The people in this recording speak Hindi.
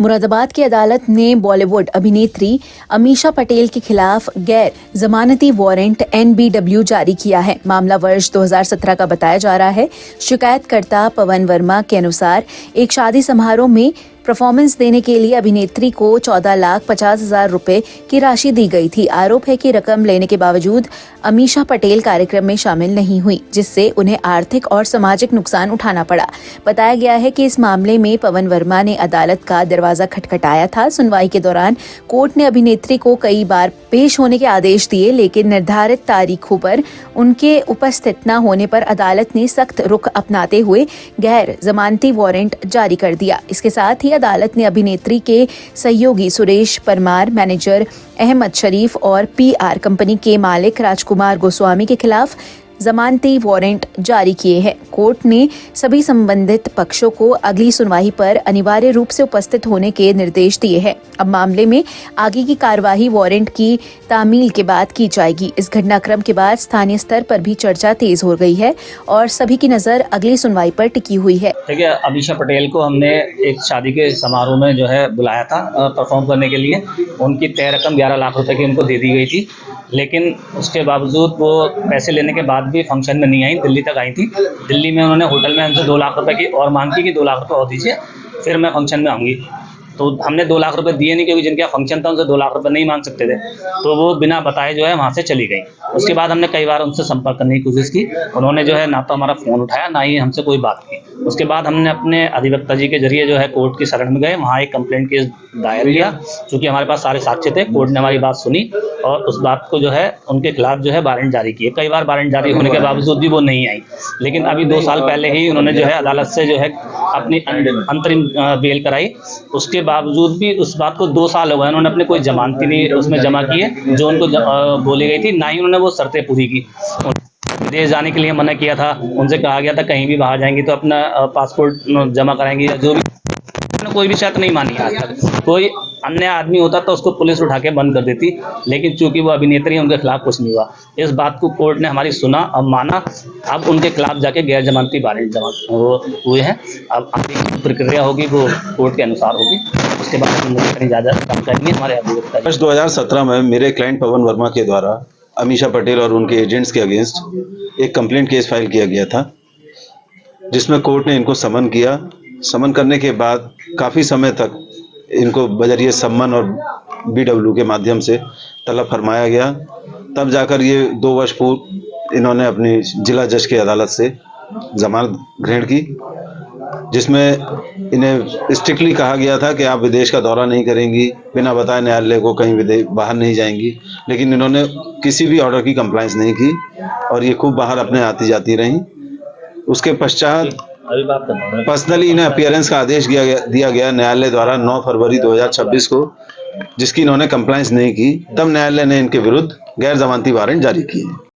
मुरादाबाद की अदालत ने बॉलीवुड अभिनेत्री अमीषा पटेल के खिलाफ गैर जमानती वारंट NBW जारी किया है। मामला वर्ष 2017 का बताया जा रहा है। शिकायतकर्ता पवन वर्मा के अनुसार एक शादी समारोह में परफॉर्मेंस देने के लिए अभिनेत्री को 14,50,000 रुपए की राशि दी गई थी। आरोप है कि रकम लेने के बावजूद अमीषा पटेल कार्यक्रम में शामिल नहीं हुई, जिससे उन्हें आर्थिक और सामाजिक नुकसान उठाना पड़ा। बताया गया है कि इस मामले में पवन वर्मा ने अदालत का दरवाजा खटखटाया था। सुनवाई के दौरान कोर्ट ने अभिनेत्री को कई बार पेश होने के आदेश दिए, लेकिन निर्धारित तारीखों पर उनके उपस्थित न होने पर अदालत ने सख्त रुख अपनाते हुए गैर जमानती वारंट जारी कर दिया। इसके साथ ही अदालत ने अभिनेत्री के सहयोगी सुरेश परमार, मैनेजर अहमद शरीफ और PR कंपनी के मालिक राजकुमार गोस्वामी के खिलाफ जमानती वारंट जारी किए हैं। कोर्ट ने सभी संबंधित पक्षों को अगली सुनवाई पर अनिवार्य रूप से उपस्थित होने के निर्देश दिए हैं। अब मामले में आगे की कार्यवाही वारंट की तामील के बाद की जाएगी। इस घटनाक्रम के बाद स्थानीय स्तर पर भी चर्चा तेज हो गई है और सभी की नजर अगली सुनवाई पर टिकी हुई है। देखिए, अमीषा पटेल को हमने एक शादी के समारोह में जो है बुलाया था परफॉर्म करने के लिए। उनकी तय रकम 11 लाख रुपए की उनको दे दी गई थी, लेकिन उसके बावजूद वो पैसे लेने के बाद भी फंक्शन में नहीं आई। दिल्ली तक आई थी। दिल्ली में उन्होंने होटल में हमसे 2 लाख रुपए की और मांग की कि 2 लाख रुपए और दीजिए, फिर मैं फंक्शन में आऊँगी। तो हमने 2 लाख रुपए दिए नहीं, क्योंकि जिनका फंक्शन था उनसे 2 लाख रुपए नहीं मांग सकते थे। तो वो बिना बताए जो है वहाँ से चली गई। उसके बाद हमने कई बार उनसे संपर्क करने की कोशिश की। उन्होंने जो है ना तो हमारा फ़ोन उठाया, ना ही हमसे कोई बात की। उसके बाद हमने अपने अधिवक्ता जी के जरिए जो है कोर्ट की शरण में गए। वहाँ एक कंप्लेंट केस दायर किया। चूँकि हमारे पास सारे साक्ष्य थे, कोर्ट ने हमारी बात सुनी और उस बात को जो है उनके खिलाफ जो है वारंट जारी किए। कई बार वारंट जारी होने के बावजूद भी वो नहीं आई, लेकिन अभी 2 साल पहले ही उन्होंने जो है अदालत से जो है अपनी अंतरिम बेल कराई। उसके बावजूद भी उस बात को 2 साल हो गए, उन्होंने अपने कोई जमानती नहीं उसमें जमा किए जो उनको बोली गई थी, ना ही उन्होंने वो शर्तें पूरी की। विदेश जाने के लिए मना किया था। उनसे कहा गया था कहीं भी बाहर जाएंगी तो अपना पासपोर्ट जमा कराएंगी या जो भी। उन्होंने कोई भी शर्त नहीं मानी आज तक। कोई अन्य आदमी होता तो उसको पुलिस उठा के बंद कर देती, लेकिन चूंकि वो अभिनेत्री है, उनके खिलाफ कुछ नहीं हुआ। इस बात को कोर्ट ने हमारी सुना और माना। अब उनके खिलाफ जाके गैर जमानती वारंट जमा हुए हैं। अब आगे प्रक्रिया होगी वो कोर्ट के अनुसार होगी। उसके बाद हम कहीं ज़्यादा काम करेंगे। हमारे अधिवक्ता वर्ष 2017 में मेरे क्लाइंट पवन वर्मा के द्वारा अमीषा पटेल और उनके एजेंट्स के अगेंस्ट एक कंप्लेंट केस फाइल किया गया था, जिसमें कोर्ट ने इनको समन किया। समन करने के बाद काफ़ी समय तक इनको बजरिए सम्मन और BW के माध्यम से तलब फरमाया गया। तब जाकर ये 2 वर्ष पूर्व इन्होंने अपनी जिला जज की अदालत से जमानत ग्रहण की, जिसमें इन्हें स्ट्रिक्टली कहा गया था कि आप विदेश का दौरा नहीं करेंगी, बिना बताए न्यायालय को कहीं बाहर नहीं जाएंगी। लेकिन इन्होंने किसी भी ऑर्डर की कंप्लायंस नहीं की और ये खूब बाहर अपने आती जाती रहीं। उसके पश्चात पर्सनली इन्हें अपीयरेंस का आदेश दिया गया न्यायालय द्वारा 9 फरवरी 2026 को, जिसकी इन्होंने कंप्लायंस नहीं की। तब न्यायालय ने इनके विरुद्ध गैर जमानती वारंट जारी किए।